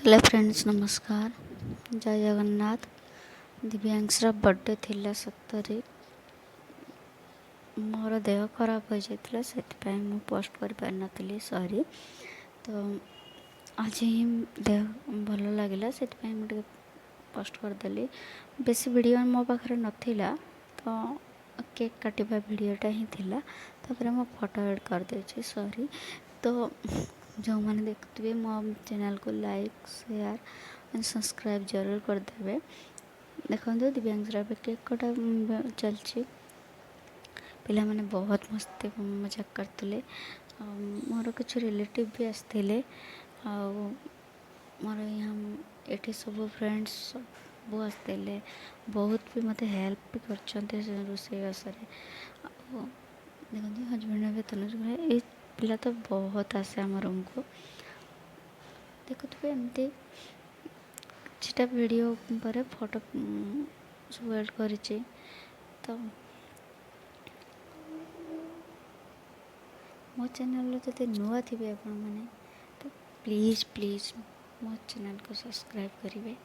Hello friends, नमस्कार। जय Jagannath. दिव्यांशर birthday थिला 17 मोर देह खराब हो जाता से पोस्ट कर पार नी, सॉरी। तो आज ही देह भल लगे से मुझे पोस्ट करदेली। बेसी वीडियो मो पाखे नाला, तो केक काटिबा वीडियोटा ही थिला। तापर मो फोटो एड कर देछि, सॉरी। तो जो मैंने देखुए मो चैनल को लाइक शेयर एंड सब्सक्राइब जरूर करदे। देखो दिव्यांशर केक कटा चलती, पिला मैंने बहुत मस्ती मजाक करते। मोर कुछ रिलेटिव भी आसते, मोर यहाँ ये सब फ्रेंड्स सब आसते, बहुत भी मत हेल्प भी कर रोषेईबास। देखो हजबैंड भी तनुज भाई पिला तो बहुत आसे आम रूम को। देखुए एमती किछटा वीडियो पर फोटो सब एड कर। तो मो चैनल जो नुआ थे आपण मैंने, तो प्लीज़ प्लीज़ मो चैनल को सब्सक्राइब करेंगे।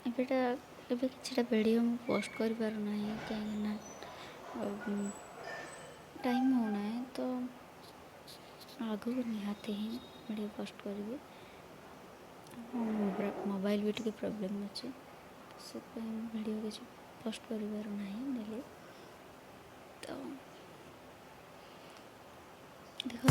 एबे किछटा वीडियो मु पोस्ट कर पारुना कहीं टाइम होना है, तो आगु निहाती ही वीडियो पोस्ट करी। मोबाइल भी टी प्रोब्लेम अच्छे, से वीडियो किसी पोस्ट कर डेली। तो देखो